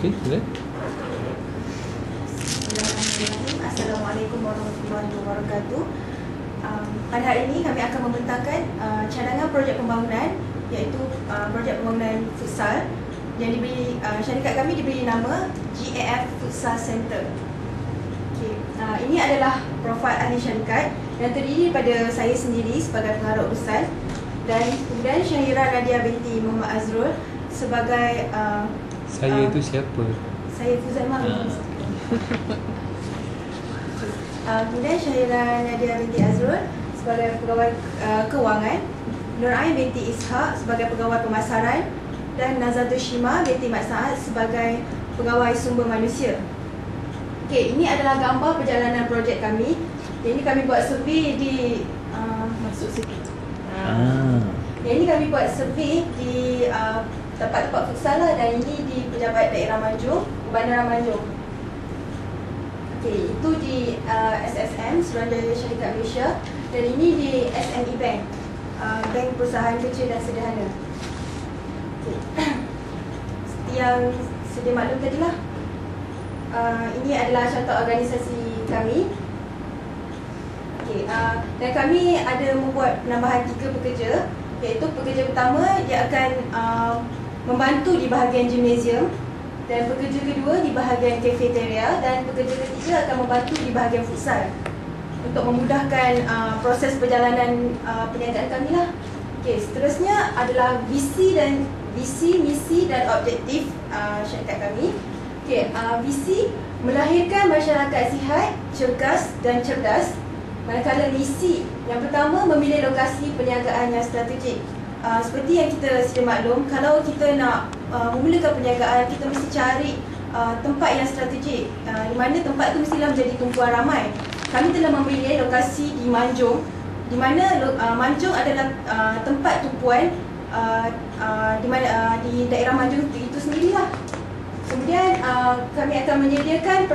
Okey, boleh. Bismillahirrahmanirrahim. Assalamualaikum warahmatullahi wabarakatuh. Pada hari ini kami akan membentangkan cadangan projek pembangunan, iaitu projek pembangunan futsal yang diberi, syarikat kami diberi nama GAF Futsal Center. Okay. Ini adalah profil ahli syarikat yang terdiri daripada saya sendiri sebagai pengarah urusan dan kemudian Syahira Nadia binti Muhammad Azrul sebagai Saya itu siapa? saya Fuzaimah. Kemudian Syahira Nadia binti Azrul sebagai pegawai kewangan, Nur Ain binti Ishak sebagai pegawai pemasaran dan Nazatul Shima binti Mat Saad sebagai pegawai sumber manusia. Okey, ini adalah gambar perjalanan projek kami. Ini kami buat survey di masuk sikit. Yang ini kami buat survey di tempat-tempat futsal lah, dan ini di Pejabat Daerah Manjung, Bandar Manjung. Okey, itu di SSM, Suruhanjaya Syarikat Malaysia, dan ini di SME Bank, Bank Perusahaan Kecil dan Sederhana. Okay. Seperti yang sedia maklum tadilah, ini adalah contoh organisasi kami. Okay, dan kami ada membuat penambahan 3 pekerja, iaitu pekerja pertama dia akan membantu di bahagian gimnasium, dan pekerja kedua di bahagian cafeteria, dan pekerja ketiga akan membantu di bahagian futsal untuk memudahkan proses perjalanan perniagaan kami lah. Okay, seterusnya adalah visi, misi dan objektif syarikat kami. Okay, visi melahirkan masyarakat sihat, cergas dan cerdas. Manakala misi yang pertama memilih lokasi perniagaan yang strategik. Seperti yang kita sedia maklum, kalau kita nak memulakan perniagaan, kita mesti cari tempat yang strategik, di mana tempat tu mestilah menjadi tumpuan ramai. Kami telah memilih lokasi di Manjung, di mana Manjung adalah tempat tumpuan di mana di daerah Manjung itu sendirilah. Kemudian kami akan menyediakan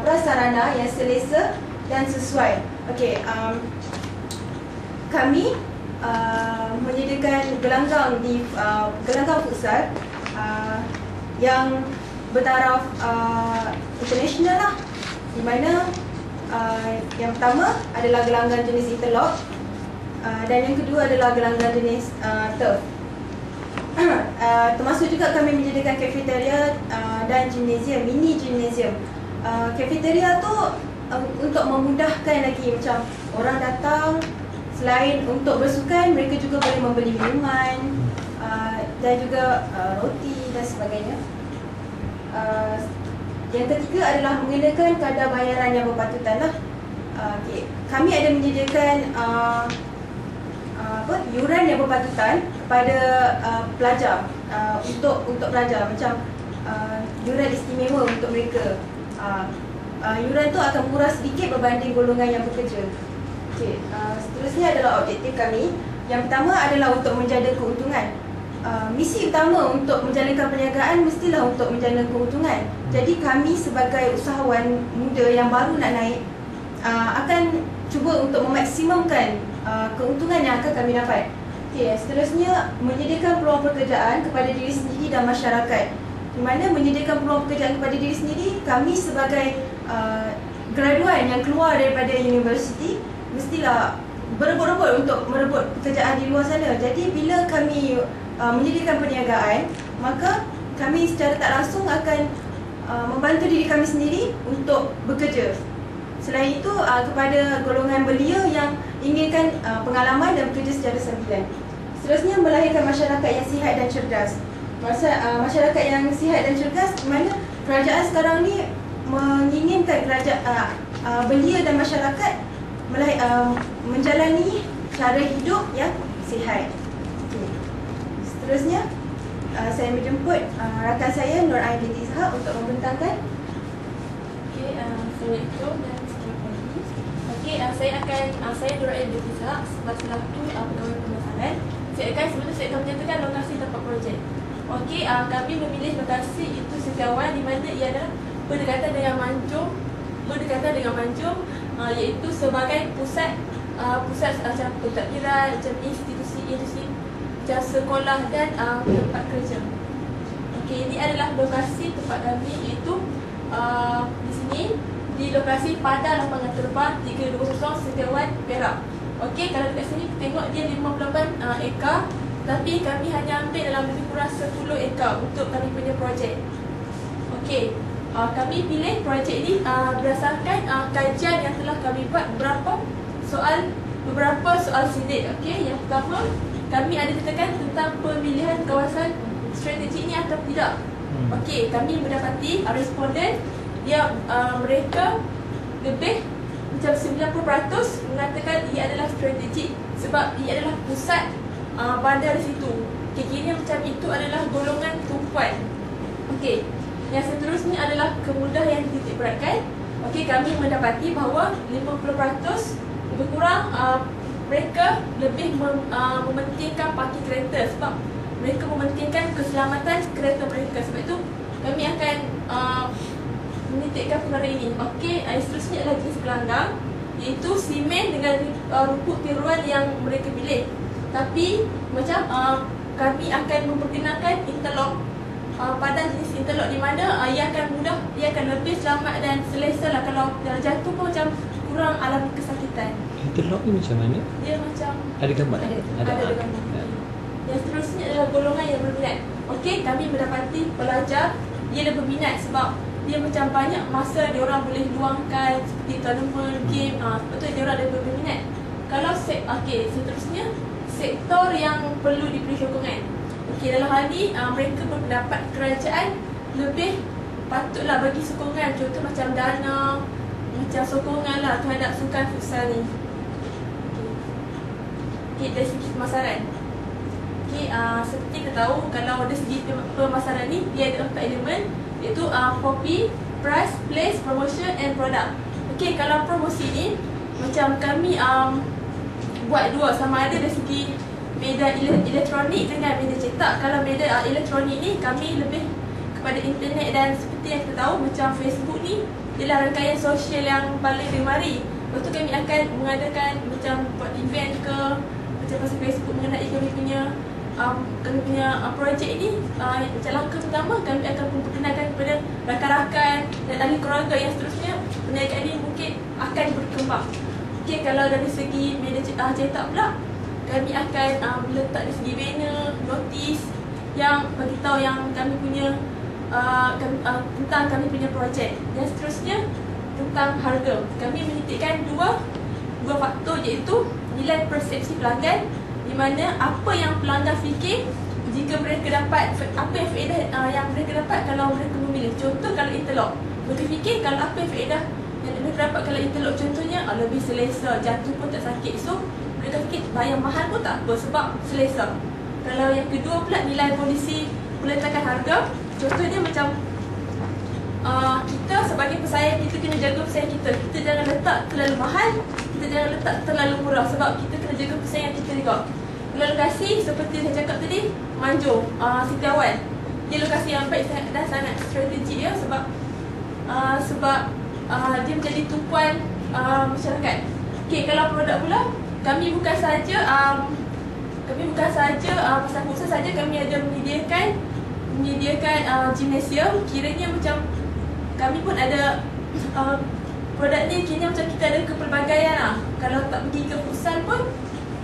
prasarana yang selesa dan sesuai. Okey, kami menyediakan gelanggang di gelanggang futsal yang bertaraf international lah, di mana yang pertama adalah gelanggang jenis interlock, dan yang kedua adalah gelanggang jenis turf. Termasuk juga kami menyediakan cafeteria dan gimnasium, mini gimnasium. Cafeteria tu untuk memudahkan lagi, macam orang datang, selain untuk bersukan, mereka juga boleh membeli minuman dan juga roti dan sebagainya. Yang ketiga adalah mengenakan kadar bayaran yang berpatutan lah. Okay. Kami ada menyediakan yuran yang berpatutan kepada pelajar, untuk pelajar, macam yuran istimewa untuk mereka. Yuran tu akan murah sedikit berbanding golongan yang bekerja. Okay. Seterusnya adalah objektif kami. Yang pertama adalah untuk menjana keuntungan. Misi utama untuk menjalankan perniagaan mestilah untuk menjana keuntungan. Jadi kami sebagai usahawan muda yang baru nak naik, akan cuba untuk memaksimumkan keuntungan yang akan kami dapat. Okay. Seterusnya, menyediakan peluang pekerjaan kepada diri sendiri dan masyarakat. Di mana menyediakan peluang pekerjaan kepada diri sendiri, kami sebagai graduan yang keluar daripada universiti mestilah berebut-rebut untuk merebut pekerjaan di luar sana. Jadi bila kami menyediakan perniagaan, maka kami secara tak langsung akan membantu diri kami sendiri untuk bekerja. Selain itu, kepada golongan belia yang inginkan pengalaman dan bekerja secara sambilan. Seterusnya, melahirkan masyarakat yang sihat dan cerdas. Masyarakat yang sihat dan cerdas, di mana kerajaan sekarang ni menginginkan belia dan masyarakat menjalani cara hidup yang sihat. Okay. Seterusnya, saya menjemput rakan saya Nur Ain binti Ishak untuk membentangkan. Okey, Assalamualaikum dan selamat pagi. Okey, saya Nur Ain binti Ishak selaku pegawai pemasaran. Sebelum saya akan menyatakan lokasi tempat projek. Okey, kami memilih lokasi itu Sekawan, di mana ia adalah berdekatan dengan Manjung, iaitu sebagai pusat macam pentadbiran, macam institusi, macam sekolah dan tempat kerja. Okey, ini adalah lokasi tempat kami, iaitu di sini di lokasi Padang Lapangan Terbang 320 Setiawan, Perak. Okey, kalau dekat sini tengok dia 58 ekar, tapi kami hanya ambil dalam lebih kurang 10 ekar untuk kami punya projek. Okey, kami pilih projek ini berdasarkan kajian yang telah kami buat beberapa soal sindik. Okey, yang pertama kami ada tekan tentang pemilihan kawasan strategi ini atau tidak. Okey, kami mendapati responden mereka lebih macam 90% mengatakan ia adalah strategik sebab ia adalah pusat bandar di situ. Okey, kira macam itu adalah golongan tumpuan. Okey, yang seterusnya adalah kemudahan yang dititik beratkan. Okey, kami mendapati bahawa 50% lebih kurang mereka lebih mementingkan parking kereta sebab mereka mementingkan keselamatan kereta mereka. Sebab itu kami akan menitikkan perkara ini. Okey, seterusnya adalah jenis gelanggang, iaitu simen dengan rumput tiruan yang mereka pilih. Tapi macam kami akan memperkenalkan interlock pada jenis interlock di mana ia akan mudah, ia akan lebih selamat dan selesa lah. Kalau jatuh pun macam kurang alami kesakitan. Interlock ni macam mana? Dia macam Ada gambar? ada gambar. Yang seterusnya adalah golongan yang berminat. Okey, kami mendapati pelajar dia lebih berminat sebab dia macam banyak masa dia orang boleh luangkan seperti tournament, game, sebab tu dia orang lebih berminat. Kalau seterusnya sektor yang perlu diberi sokongan. Okey, dalam hal ni mereka berpendapat kerajaan lebih patutlah bagi sokongan, contoh macam dana, macam sokongan lah terhadap sukan futsal ni. Okey, dari segi pemasaran. Okey, seperti kita tahu kalau dari segi pemasaran ni dia ada 4 elemen, iaitu copy, price, place, promotion and product. Okey, kalau promosi ni macam kami buat dua, sama ada dari segi media elektronik dengan media cetak. Kalau media elektronik ni kami lebih kepada internet dan seperti yang kita tahu macam Facebook ni ialah rangkaian sosial yang paling gemari. Lepas tu kami akan mengadakan macam buat event ke macam pasal Facebook mengenai kami punya projek ini. Macam langkah pertama kami akan memperkenalkan kepada rakan-rakan dan ahli keluarga yang seterusnya. Perniagaan ini mungkin akan berkembang. Okey, kalau dari segi media cetak pula, kami akan letak dari segi banner, notis yang beritahu yang kami punya tentang kami punya projek. Yang seterusnya tentang harga. Kami menitikkan dua faktor, iaitu nilai persepsi pelanggan, di mana apa yang pelanggan fikir jika mereka dapat, apa yang faedah yang mereka dapat kalau mereka memilih. Contoh kalau interlock, mereka fikir kalau apa yang faedah yang mereka dapat kalau interlock, contohnya lebih selesa, jatuh pun tak sakit. So mereka fikir bayar mahal pun tak apa sebab selesa. Kalau yang kedua pula nilai polisi peletakan harga. Contohnya macam kita sebagai pesaing, kita kena jaga pesaing kita. Kita jangan letak terlalu mahal, kita jangan letak terlalu murah sebab kita kena jaga pesaing kita juga. Kalau lokasi seperti saya cakap tadi, Manjung, Setiawan, dia lokasi yang baik dan sangat strategik ya sebab dia menjadi tumpuan masyarakat. Okey, kalau produk pula, kami bukan saja pasal futsal saja, kami ada menyediakan gimnasium. Kiranya macam kami pun ada produk ni, kiranya macam kita ada kepelbagaian lah. Kalau tak pergi ke futsal pun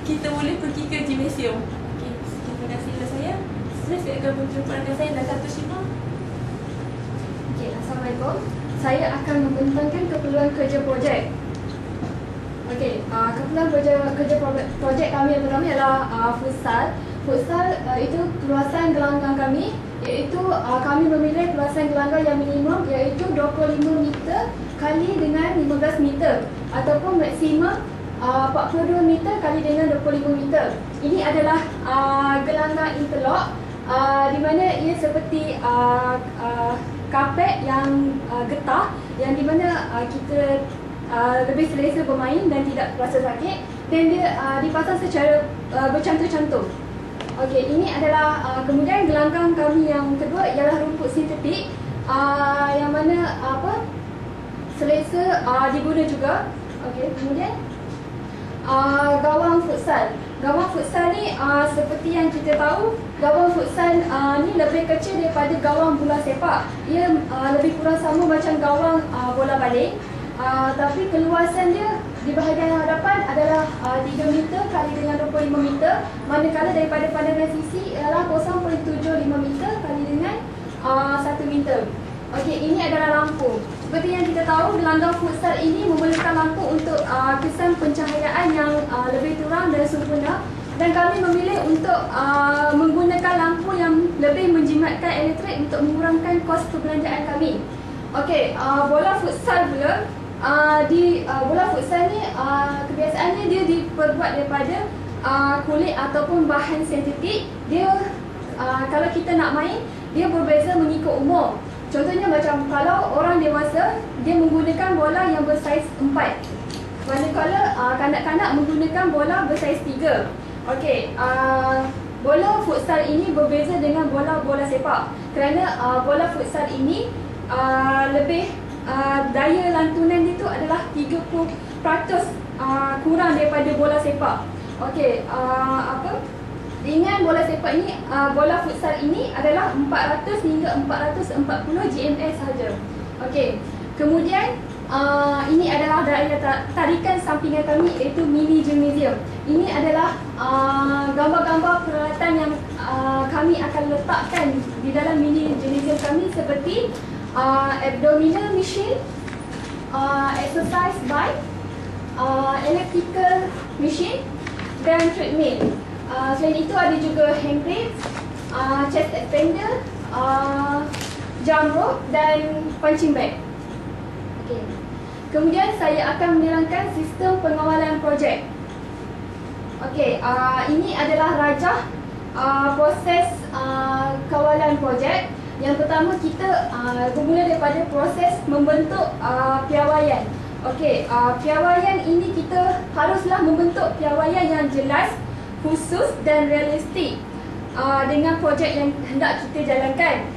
kita boleh pergi ke gimnasium. Okey, terima kasih dari saya. Saya akan berjumpa dengan saya dan Datuk Shima. Okey, Assalamualaikum. Saya akan membentangkan keperluan kerja projek. Okey, keperluan kerja projek kami yang pertama ialah futsal. Futsal itu keluasan gelanggang kami, iaitu kami memilih keluasan gelanggang yang minimum iaitu 25 meter kali dengan 15 meter ataupun maksimum 42 meter kali dengan 25 meter. Ini adalah gelanggang interlock di mana ia seperti kapet yang getah yang di mana kita lebih selesa bermain dan tidak rasa sakit, dan dia dipasang secara bercantum-cantum. Okey, ini adalah kemudian gelanggang kami yang kedua ialah rumput sintetik yang mana selesa diguna juga. Okey, kemudian gawang futsal. Gawang futsal ni seperti yang kita tahu gawang futsal ni lebih kecil daripada gawang bola sepak. Ia lebih kurang sama macam gawang bola baling. Tapi keluasan dia di bahagian hadapan adalah 3 meter kali dengan 25 meter, manakala daripada pandangan sisi ialah 0.75 meter kali dengan 1 meter. Okey, ini adalah lampu. Seperti yang kita tahu, gelanggang futsal ini memerlukan lampu untuk kesan pencahayaan yang lebih terang dan sempurna, dan kami memilih untuk menggunakan lampu yang lebih menjimatkan elektrik untuk mengurangkan kos perbelanjaan kami. Okey, bola futsal pula. Bola futsal ni kebiasaannya dia diperbuat daripada kulit ataupun bahan sintetik. Dia kalau kita nak main, dia berbeza mengikut umur. Contohnya macam kalau orang dewasa, dia menggunakan bola yang bersaiz 4, manakala kanak-kanak menggunakan bola bersaiz 3. Okey, bola futsal ini berbeza dengan bola sepak kerana bola futsal ini lebih daya lantunan dia tu adalah 30% kurang daripada bola sepak. Okey, dengan bola sepak ini, bola futsal ini adalah 400 hingga 440 GMS sahaja. Okey, kemudian ini adalah daya tarikan sampingan kami, iaitu mini gymnasium. Ini adalah gambar-gambar peralatan yang kami akan letakkan di dalam mini gymnasium kami, seperti abdominal machine, exercise bike, electrical machine dan treadmill. Selain itu ada juga hand plates, chest expander, jump rope dan punching bag. Okay. Kemudian saya akan menerangkan sistem pengawalan projek. Okey, ini adalah rajah proses kawalan projek. Yang pertama, kita bermula daripada proses membentuk piawaian. Okey, piawaian ini kita haruslah membentuk piawaian yang jelas, khusus dan realistik dengan projek yang hendak kita jalankan.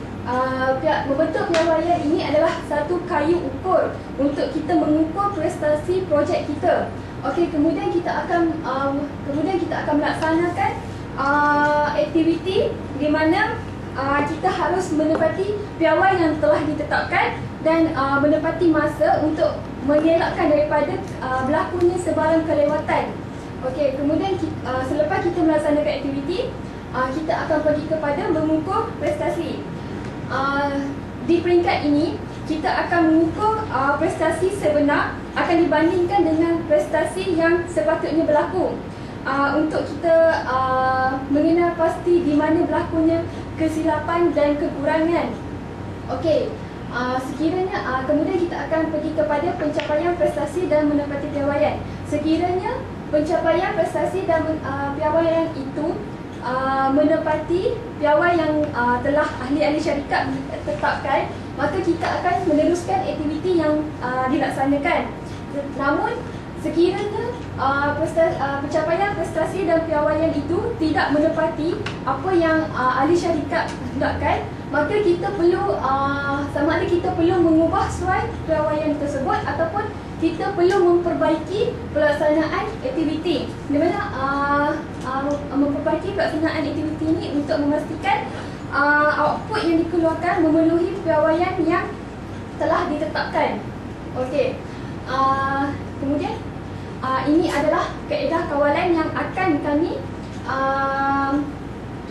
Membentuk piawaian ini adalah satu kayu ukur untuk kita mengukur prestasi projek kita. Okey, kemudian kita akan melaksanakan aktiviti di mana kita harus menepati piawai yang telah ditetapkan dan menepati masa untuk mengelakkan daripada berlakunya sebarang kelewatan. Okey, kemudian selepas kita melaksanakan aktiviti, kita akan pergi kepada mengukur prestasi. Di peringkat ini, kita akan mengukur prestasi sebenar akan dibandingkan dengan prestasi yang sepatutnya berlaku. Untuk kita mengenal pasti di mana berlakunya kesilapan dan kekurangan. Okey, sekiranya kemudian kita akan pergi kepada pencapaian prestasi dan menepati piawaian. Sekiranya pencapaian prestasi dan piawaian itu menepati piawai yang telah ahli-ahli syarikat tetapkan, maka kita akan meneruskan aktiviti yang dilaksanakan. Namun sekiranya pencapaian prestasi dan piawaian itu tidak menepati apa yang ahli syarikat hendakkan, maka kita perlu sama ada kita perlu mengubah suai piawaian tersebut ataupun kita perlu memperbaiki pelaksanaan aktiviti. Di mana memperbaiki pelaksanaan aktiviti ini untuk memastikan output yang dikeluarkan memenuhi piawaian yang telah ditetapkan. Okey. Kemudian ini adalah kaedah kawalan yang akan kami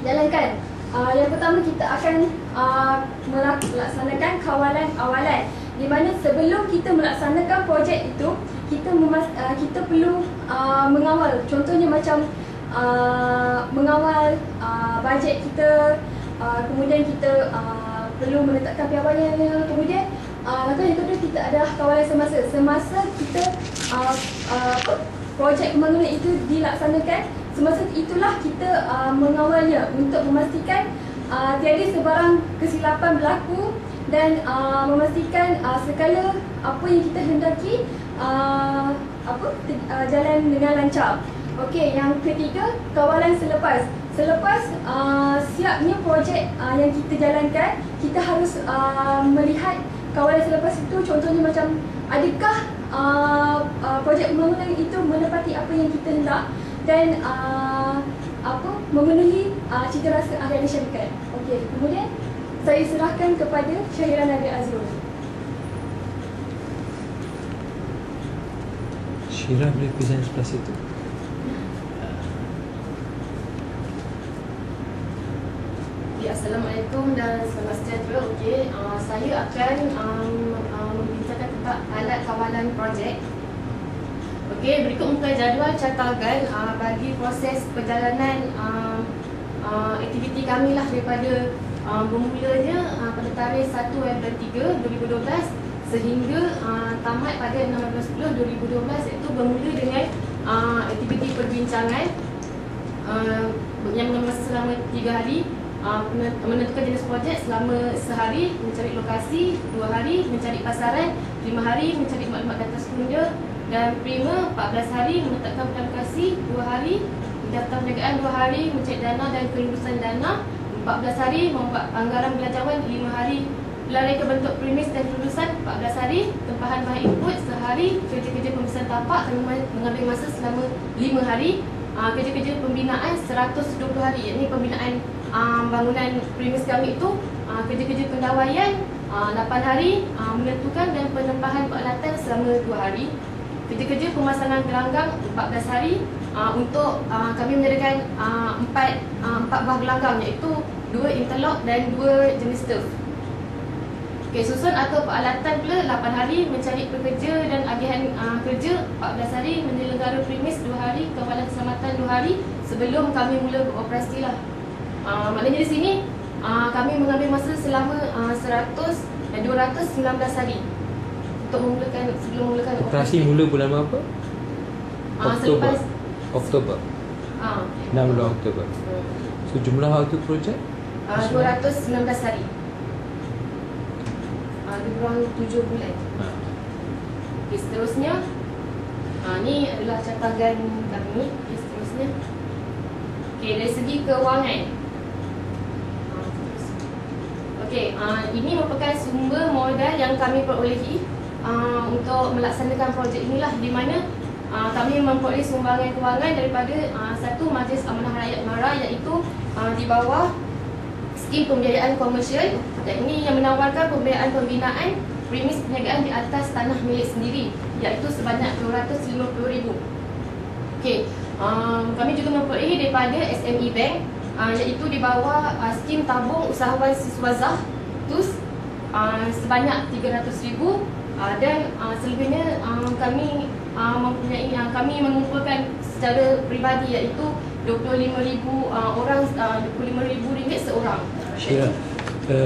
jalankan. Yang pertama, kita akan melaksanakan kawalan awalan, di mana sebelum kita melaksanakan projek itu, kita perlu mengawal. Contohnya macam mengawal bajet kita, kemudian kita perlu meletakkan piawaiannya. Kemudian langkah yang kedua, kita ada kawalan semasa kita projek pembangunan itu dilaksanakan. Semasa itulah kita mengawalnya untuk memastikan tiada sebarang kesilapan berlaku dan memastikan segala apa yang kita hendaki jalan dengan lancar. Okey, yang ketiga, kawalan selepas. Selepas siapnya projek yang kita jalankan, kita harus melihat kawalan selepas itu. Contohnya macam adakah projek pembangunan itu menepati apa yang kita hendak dan memenuhi cita rasa ahli syarikat. Okey, kemudian saya serahkan kepada Syahira Nadia Azrul. Syirah boleh present sebelah situ. Assalamualaikum dan selamat sejahtera. Okey, saya akan membincangkan tentang alat kawalan projek. Okey, berikut muka jadual cartagan bagi proses perjalanan aktiviti kami lah daripada bermulanya pada tarikh 1 April 3, 2012 sehingga tamat pada 16/10/2012, iaitu bermula dengan aktiviti perbincangan yang mengambil masa selama 3 hari. Menentukan jenis projek selama sehari, mencari lokasi 2 hari, mencari pasaran 5 hari, mencari maklumat data sekunder dan prima 14 hari, menetapkan lokasi 2 hari, mendaftar perniagaan 2 hari, mencari dana dan kelulusan dana 14 hari, membuat anggaran belanjawan 5 hari, pelarian ke bentuk premis dan kelulusan 14 hari, tempahan bahan input sehari, kerja-kerja pembesaran tapak kami mengambil masa selama 5 hari, kerja-kerja pembinaan 120 hari, iaitu pembinaan bangunan premis kami itu, kerja-kerja pendawaian 8 hari, menentukan dan penempahan peralatan selama 2 hari, kerja-kerja pemasangan gelanggang 14 hari, untuk kami menyediakan 4 buah gelanggang, iaitu 2 interlock dan 2 jenis turf. Okay, susun atau peralatan pula 8 hari, mencari pekerja dan agihan kerja 14 hari, menyelenggara premis 2 hari, kawalan keselamatan 2 hari sebelum kami mula beroperasi lah. Maknanya di sini kami mengambil masa selama 219 hari untuk sebelum memulakan Operasi mula bulan berapa? Oktober. Selepas Oktober. 6 Oktober. So jumlah waktu projek 219 hari. Lebih kurang 7 bulan. Okay, seterusnya ni adalah cartagan kami. Okay, seterusnya. Okay, dari segi kewangan. Okey, ini merupakan sumber modal yang kami perolehi untuk melaksanakan projek inilah, di mana kami memperoleh sumbangan kewangan daripada satu Majlis Amanah Rakyat MARA, iaitu di bawah skim pembiayaan komersial, dan ini yang menawarkan pembiayaan pembinaan premis perniagaan di atas tanah milik sendiri, iaitu sebanyak RM250,000. Okey, kami juga memperoleh daripada SME Bank, iaitu di bawah skim tabung usahawan siswazah TUS sebanyak RM300,000, dan selebihnya kami mempunyai kami mengumpulkan secara peribadi, iaitu RM25,000 orang, RM25,000 seorang. Syirah,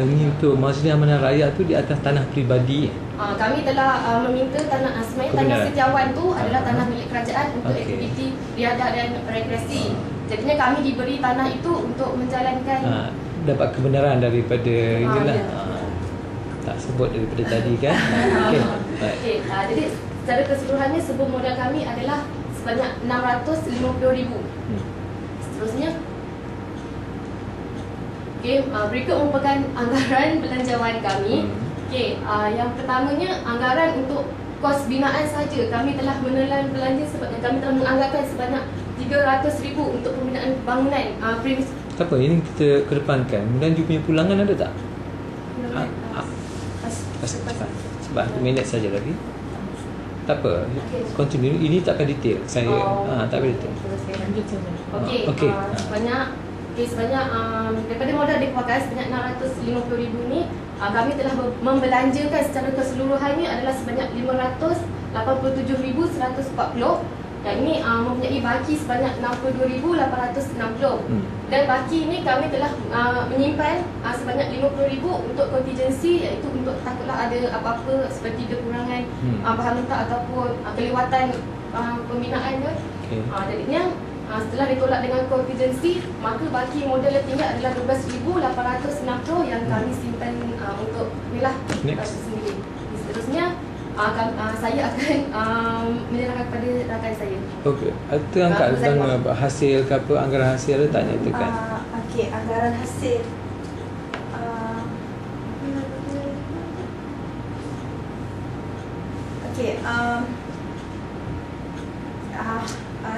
ni untuk Majlis Amanah Rakyat tu di atas tanah peribadi. Kami telah meminta tanah tanah setiawan tu adalah tanah milik kerajaan untuk aktiviti riadah dan rekreasi. Jadinya kami diberi tanah itu untuk menjalankan dapat kebenaran daripada inilah. Tak sebut daripada tadi kan. Okey. Jadi secara keseluruhannya sumber modal kami adalah sebanyak RM650,000. Seterusnya. Okey, berikut merupakan anggaran belanjawan kami. Okey, yang pertamanya anggaran untuk kos binaan saja. Kami telah menelan belanja kami telah menganggarkan sebanyak RM300,000 untuk pembinaan bangunan premis. Tak apa, ini kita kedepankan. Kemudian you punya pulangan ada tak? Sebab 1 minit saja lagi. Tak apa, continue. Ini takkan detail. Saya tak boleh detail. Okey, sebanyak daripada modal dipakai sebanyak RM650,000 ni, kami telah membelanjakan secara keseluruhannya adalah sebanyak RM587,140, dan ini mempunyai baki sebanyak RM62,860. Dan baki ini kami telah menyimpan sebanyak RM50,000 untuk kontingensi, iaitu untuk takutlah ada apa-apa seperti kekurangan bahan mentah ataupun kelewatan pembinaan tu. Jadinya setelah ditolak dengan kontingensi, maka baki modal yang tinggal adalah RM12,860 yang kami simpan untuk inilah sendiri. Seterusnya saya akan menyerahkan kepada rakan saya. Okey, itu angkat tentang hasil ke apa, anggaran hasil ada tak nyatakan? Okey, anggaran hasil. Okey,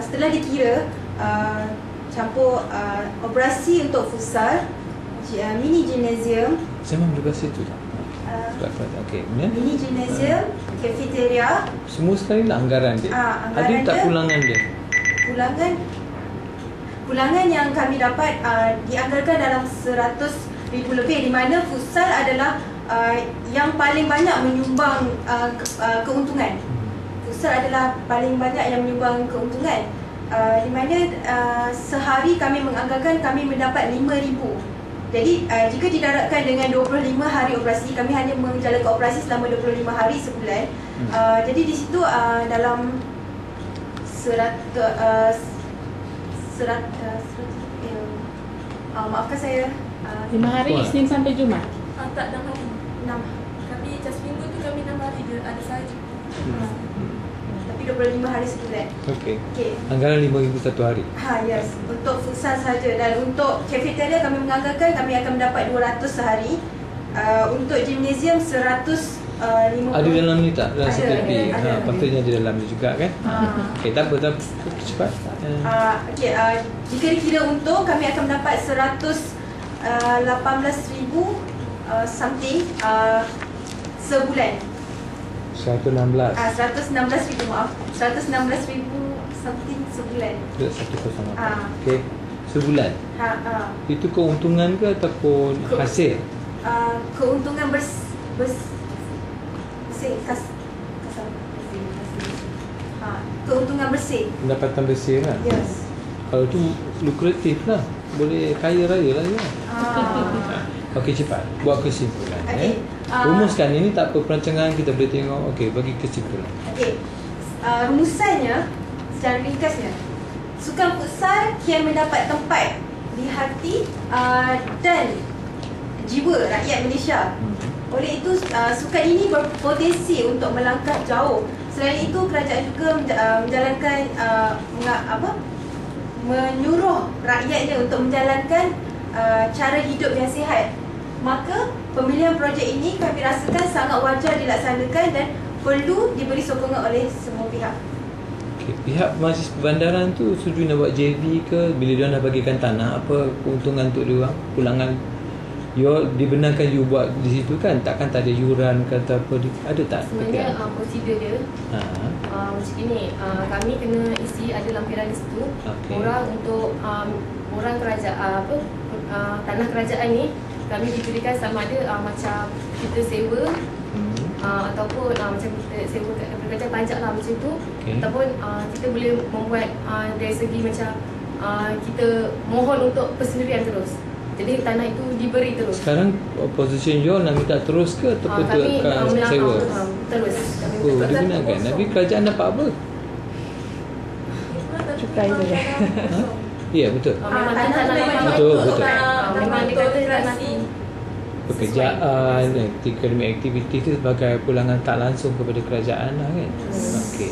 setelah dikira campur operasi untuk futsal, mini gymnasium, Saya memang beli bahasa itu tak? Okey, kemudian mini gymnasium, cafeteria. semua sekali lah anggaran dia. Anggaran Ada tak dia, pulangan dia? Pulangan yang kami dapat dianggarkan dalam 100,000 lebih, di mana futsal adalah yang paling banyak menyumbang keuntungan. Futsal adalah paling banyak yang menyumbang keuntungan. Di mana sehari kami menganggarkan kami mendapat 5,000. Jadi jika didarabkan dengan 25 hari operasi, kami hanya menjalankan operasi selama 25 hari sebulan. Jadi di situ dalam maafkan saya, 5 hari Isnin sampai Jumaat. Tak 6 hari. 6, Kami just minggu tu kami 6 hari je ada sahaja. tapi 25 hari sebulan. Okey. Okey. Anggaran 5,000 satu hari. Yes, untuk futsal saja, dan untuk cafeteria kami menganggarkan kami akan mendapat 200 sehari. Untuk gymnasium 150. Ada dalam ni tak? Dalam Ada, CPP? ada. Patutnya ada dalam ni juga kan? Okey, tak apa, cepat. Okey, jika dikira untung kami akan mendapat 118,000 something sebulan. 116. 116,000, maaf. 116,000 something sebulan. 108. Okey. Sebulan. Itu keuntungan ke ataupun hasil? Keuntungan keuntungan bersih. Pendapatan bersih kan? Yes. Kalau tu lukratif lah. Boleh kaya raya lah ya. Okey, cepat. Buat kesimpulan. Okey. Rumuskan ini tak apa, perancangan kita boleh tengok. Okey, bagi kesimpulan. Okey. Rumusannya secara ringkasnya, sukan futsal kian mendapat tempat di hati dan jiwa rakyat Malaysia. Oleh itu sukan ini berpotensi untuk melangkah jauh. Selain itu, kerajaan juga menjalankan menyuruh rakyatnya untuk menjalankan cara hidup yang sihat. Maka pemilihan projek ini kami rasakan sangat wajar dilaksanakan dan perlu diberi sokongan oleh semua pihak. Okay. Pihak majlis perbandaran tu setuju nak buat JV ke? Bila dia nak bagikan tanah, apa keuntungan untuk dia orang? Pulangan dibenarkan you buat di situ kan? Takkan tak ada yuran ke atau apa? Ada tak? Sebenarnya prosedur dia macam ni, kami kena isi ada lampiran di situ. Orang untuk orang kerajaan tanah kerajaan ni kami diberikan sama ada macam kita sewa ataupun macam kita sewa kat kerajaan pajak lah macam tu, ataupun kita boleh membuat dari segi macam kita mohon untuk persendirian terus. Jadi tanah itu diberi terus. Sekarang position you nak minta terus ke ataupun kami sewa? Terus. Kami digunakan. Tapi kerajaan dapat apa? Cukai saja. Ya, betul. Memang tanah Betul. memang dikata tanah Pekerjaan, academic activity itu sebagai pulangan tak langsung kepada kerajaan lah kan. Okey.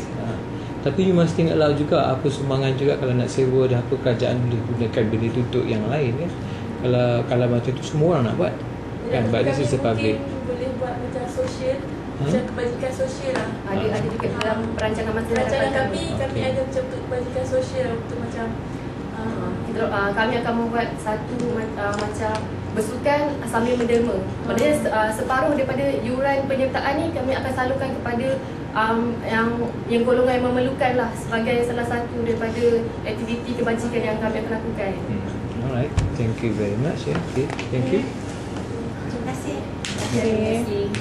Tapi you mesti ingatlah juga apa sumbangan juga kalau nak sewa dan apa kerajaan boleh gunakan benda itu untuk yang lain kan. Kalau macam tu semua orang nak buat kan, but this is a public. Boleh buat macam sosial, macam kebajikan sosial lah. ada juga dalam perancangan masyarakat. Perancangan kami ada macam untuk kebajikan sosial, untuk macam kami akan membuat satu macam bersukan sambil menderma. Maksudnya separuh daripada yuran penyertaan ni kami akan salurkan kepada yang golongan yang memerlukan lah, sebagai salah satu daripada aktiviti kebajikan yang kami akan lakukan. Alright, thank you very much. Okay, thank you. Terima kasih. Terima kasih.